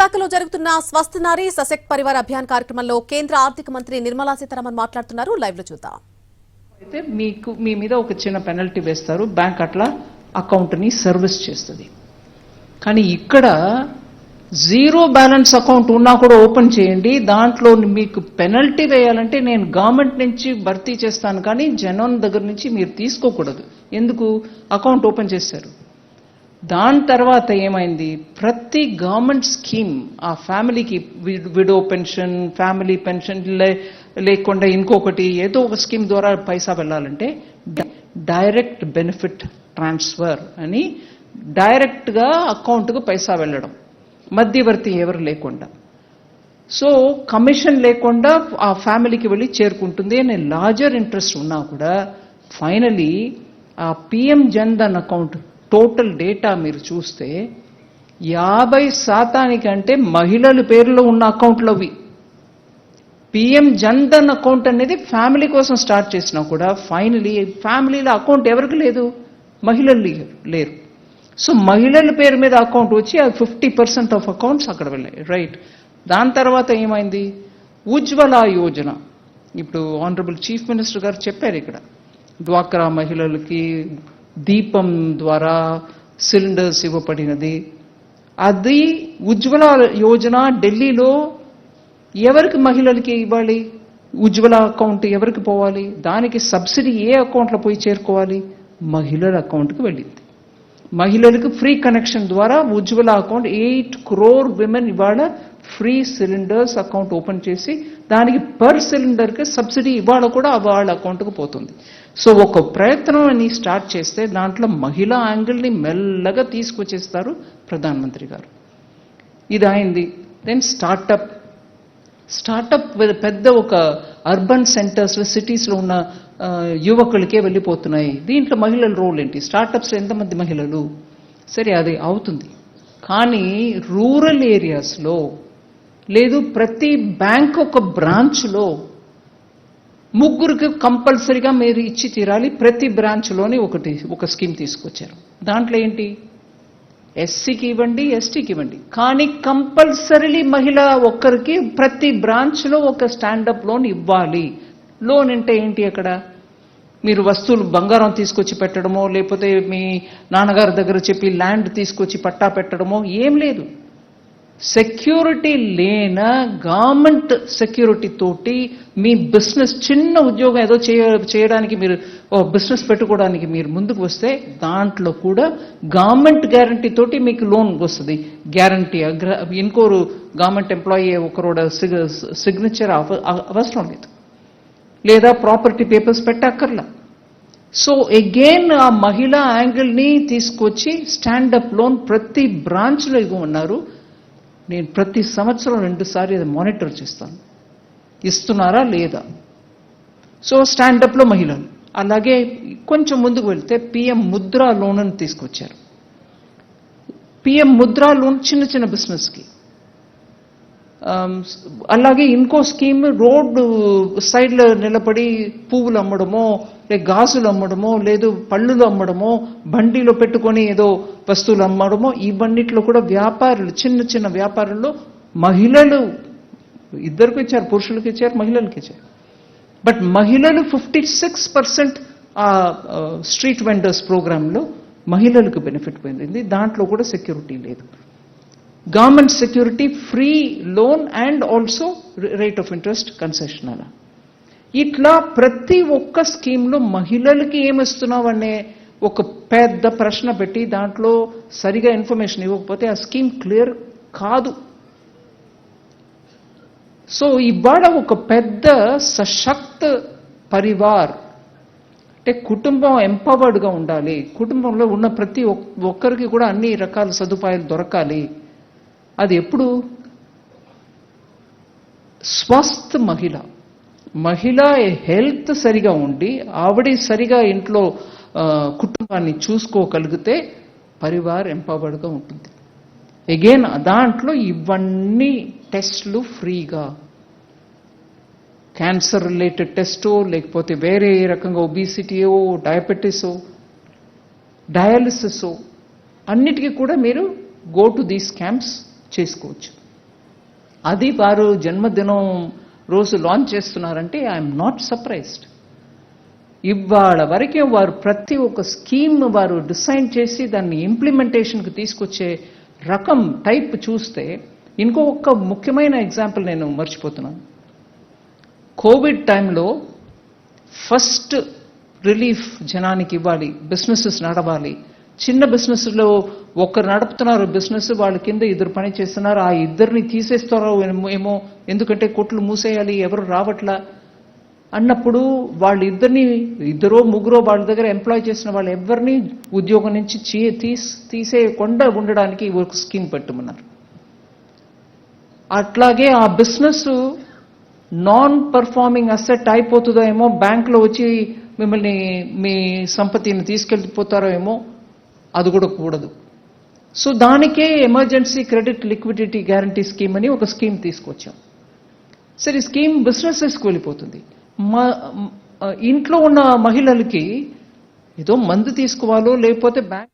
విశాఖలో జరుగుతున్న స్వస్థ నారీ సశక్త్ పరివార్ అభియాన్ కార్యక్రమంలో కేంద్ర ఆర్థిక మంత్రి నిర్మలా సీతారామన్ మాట్లాడుతున్నారు. లైవ్ లో చూద్దాం. అయితే మీ మీద ఒక చిన్న పెనల్టీ వేస్తారు, బ్యాంక్ అట్లా అకౌంట్ ని సర్వీస్ చేస్తుంది. కానీ ఇక్కడ జీరో బ్యాలెన్స్ అకౌంట్ ఉన్నా కూడా ఓపెన్ చేయండి, దాంట్లో మీకు పెనల్టీ వేయాలంటే నేను గవర్నమెంట్ నుంచి భర్తీ చేస్తాను కానీ జనం దగ్గర నుంచి మీరు తీసుకోకూడదు. ఎందుకు? అకౌంట్ ఓపెన్ చేశారు. దాని తర్వాత ఏమైంది, ప్రతి గవర్నమెంట్ స్కీమ్ ఆ ఫ్యామిలీకి విడో పెన్షన్, ఫ్యామిలీ పెన్షన్ లేకుండా ఇంకొకటి ఏదో ఒక స్కీమ్ ద్వారా పైసా వెళ్ళాలంటే డైరెక్ట్ బెనిఫిట్ ట్రాన్స్ఫర్ అని డైరెక్ట్గా అకౌంట్కు పైసా వెళ్ళడం, మధ్యవర్తి ఎవరు లేకుండా. సో కమిషన్ లేకుండా ఆ ఫ్యామిలీకి వెళ్ళి చేరుకుంటుంది అనే లార్జర్ ఇంట్రెస్ట్ ఉన్నా కూడా ఫైనలీ ఆ PM Jan Dhan account total data మీరు చూస్తే 50% మహిళల పేర్లో ఉన్న అకౌంట్లవి. పిఎం జన్ధన్ అకౌంట్ అనేది ఫ్యామిలీ కోసం స్టార్ట్ చేసినా కూడా ఫైనలీ ఫ్యామిలీలో అకౌంట్ ఎవరికి లేదు, మహిళలు లేరు. సో మహిళల పేరు మీద అకౌంట్ వచ్చి 50% ఆఫ్ అకౌంట్స్ అక్కడ వెళ్ళాయి, రైట్. దాని తర్వాత ఏమైంది, ఉజ్వల యోజన. ఇప్పుడు ఆనరబుల్ చీఫ్ మినిస్టర్ గారు చెప్పారు, ఇక్కడ డ్వాక్రా మహిళలకి దీపం ద్వారా సిలిండర్స్ ఇవ్వబడినది. అది ఉజ్వల యోజన ఢిల్లీలో ఎవరికి మహిళలకి ఇవ్వాలి, ఉజ్వల అకౌంట్ ఎవరికి పోవాలి, దానికి సబ్సిడీ ఏ అకౌంట్లో పోయి చేరుకోవాలి, మహిళల అకౌంట్కి వెళ్ళింది. మహిళలకు ఫ్రీ కనెక్షన్ ద్వారా ఉజ్వల అకౌంట్ 8 crore విమెన్ ఇవాళ ఫ్రీ సిలిండర్స్ అకౌంట్ ఓపెన్ చేసి దానికి పర్ సిలిండర్కి సబ్సిడీ ఇవాళ కూడా వాళ్ళ అకౌంట్కు పోతుంది. సో ఒక ప్రయత్నం అని స్టార్ట్ చేస్తే దాంట్లో మహిళా యాంగిల్ని మెల్లగా తీసుకొచ్చేస్తారు ప్రధానమంత్రి గారు. ఇది అయింది. దెన్ స్టార్టప్ పెద్ద ఒక అర్బన్ సెంటర్స్లో సిటీస్లో ఉన్న యువకులకే వెళ్ళిపోతున్నాయి. దీంట్లో మహిళల రోల్ ఏంటి, స్టార్టప్స్లో ఎంతమంది మహిళలు, సరే అది అవుతుంది. కానీ రూరల్ ఏరియాస్లో లేదు, ప్రతి బ్యాంక్ ఒక బ్రాంచ్లో ముగ్గురికి కంపల్సరీగా మీరు ఇచ్చి తీరాలి. ప్రతి బ్రాంచ్లోనే ఒక స్కీమ్ తీసుకొచ్చారు. దాంట్లో ఏంటి, ఎస్సీకి ఇవ్వండి, ఎస్టీకి ఇవ్వండి, కానీ కంపల్సరీలీ మహిళ ఒక్కరికి ప్రతి బ్రాంచ్లో ఒక స్టాండప్ లోన్ ఇవ్వాలి. లోన్ అంటే ఏంటి, అక్కడ మీరు వస్తువులు బంగారం తీసుకొచ్చి పెట్టడమో లేకపోతే మీ నాన్నగారి దగ్గర చెప్పి ల్యాండ్ తీసుకొచ్చి పట్టా పెట్టడమో ఏం లేదు. సెక్యూరిటీ లేన గవర్నమెంట్ సెక్యూరిటీ తోటి మీ బిజినెస్, చిన్న ఉద్యోగం ఏదో చేయడానికి మీరు బిజినెస్ పెట్టుకోవడానికి మీరు ముందుకు వస్తే దాంట్లో కూడా గవర్నమెంట్ గ్యారంటీ తోటి మీకు లోన్ వస్తుంది. గ్యారంటీ ఇంకోరు గవర్నమెంట్ ఎంప్లాయీ ఒకరోడ సిగ్నేచర్ అవసరం లేదు, లేదా ప్రాపర్టీ పేపర్స్ పెట్టక్కర్లా. సో అగైన్ ఆ మహిళా యాంగిల్ని తీసుకొచ్చి స్టాండప్ లోన్ ప్రతి బ్రాంచ్లో ఇవ్వమన్నారు. నేను ప్రతి సంవత్సరం 2 సార్లు అది మానిటర్ చేస్తాను, ఇస్తున్నారా లేదా. సో స్టాండప్లో మహిళలు. అలాగే కొంచెం ముందుకు వెళ్తే పిఎం ముద్రా లోన్ అని తీసుకొచ్చారు. పిఎం ముద్రా లోన్ చిన్న చిన్న బిజినెస్కి. అలాగే ఇంకో స్కీమ్, రోడ్డు సైడ్లో నిలబడి పువ్వులు అమ్మడమో లేక గాజులు అమ్మడమో లేదు పళ్ళులు అమ్మడమో బండిలో పెట్టుకొని ఏదో వస్తువులు అమ్మడమో, ఇవన్నిట్లో కూడా వ్యాపారులు, చిన్న చిన్న వ్యాపారుల్లో మహిళలు ఇద్దరికి ఇచ్చారు, పురుషులకి ఇచ్చారు, మహిళలకి ఇచ్చారు. బట్ మహిళలు 56% ఆ స్ట్రీట్ వెండర్స్ ప్రోగ్రాంలో మహిళలకు బెనిఫిట్ పొందింది. దాంట్లో కూడా సెక్యూరిటీ లేదు. Government security, free loan and also rate of interest concession అలా. ఇట్లా ప్రతి ఒక్క స్కీమ్లో మహిళలకి ఏమిస్తున్నావు అనే ఒక పెద్ద ప్రశ్న పెట్టి దాంట్లో సరిగా ఇన్ఫర్మేషన్ ఇవ్వకపోతే ఆ స్కీమ్ క్లియర్ కాదు. సో ఇవాళ ఒక పెద్ద సశక్త పరివార్ అంటే కుటుంబం ఎంపవర్డ్గా ఉండాలి, కుటుంబంలో ఉన్న ప్రతి ఒక్కరికి కూడా అన్ని రకాల సదుపాయాలు దొరకాలి. అది ఎప్పుడు, స్వస్థ మహిళ హెల్త్ సరిగా ఉండి ఆవిడ సరిగా ఇంట్లో కుటుంబాన్ని చూసుకోగలిగితే పరివార్ ఎంపవర్డ్గా ఉంటుంది. అగైన్ దాంట్లో ఇవన్నీ టెస్ట్లు ఫ్రీగా, క్యాన్సర్ రిలేటెడ్ టెస్టో లేకపోతే వేరే రకంగా ఒబిసిటీయో డయాబెటీసో డయాలిసిసో అన్నిటికీ కూడా మీరు గో టు దీస్ క్యాంప్స్ చేసుకోవచ్చు. అది వారు జన్మదినం రోజు లాంచ్ చేస్తున్నారంటే ఐఎమ్ నాట్ సర్ప్రైజ్డ్. ఇవాళ వరకే వారు ప్రతి ఒక్క స్కీమ్ వారు డిసైడ్ చేసి దాన్ని ఇంప్లిమెంటేషన్కి తీసుకొచ్చే రకం టైప్ చూస్తే, ఇంకొక ముఖ్యమైన ఎగ్జాంపుల్ నేను మర్చిపోతున్నాను. కోవిడ్ టైంలో ఫస్ట్ రిలీఫ్ జనానికి ఇవ్వాలి, బిజినెసెస్ నడవాలి. చిన్న బిజినెస్లో ఒకరు నడుపుతున్నారు బిజినెస్, వాళ్ళ కింద ఇద్దరు పని చేస్తున్నారు, ఆ ఇద్దరిని తీసేస్తారో ఏమో, ఎందుకంటే కొట్లు మూసేయాలి, ఎవరు రావట్లా అన్నప్పుడు వాళ్ళిద్దరిని, ఇద్దరో ముగ్గురో వాళ్ళ దగ్గర ఎంప్లాయ్ చేసిన వాళ్ళు ఎవరిని ఉద్యోగం నుంచి తీసేయకుండా ఉండడానికి ఒక స్కీమ్ పెట్టమన్నారు. అట్లాగే ఆ బిజినెస్ నాన్ పర్ఫార్మింగ్ అసెట్ అయిపోతుందో ఏమో, బ్యాంకులో వచ్చి మిమ్మల్ని మీ సంపత్తిని తీసుకెళ్ళిపోతారో ఏమో, అది కూడా కూడదు. సో దానికే emergency credit liquidity guarantee scheme అని ఒక స్కీమ్ తీసుకొచ్చాం. సరే, స్కీమ్ బిజినెసెస్కి వెళ్ళిపోతుంది. ఇంట్లో ఉన్న మహిళలకి ఏదో మందు తీసుకోవాలో లేకపోతే బ్యాంక్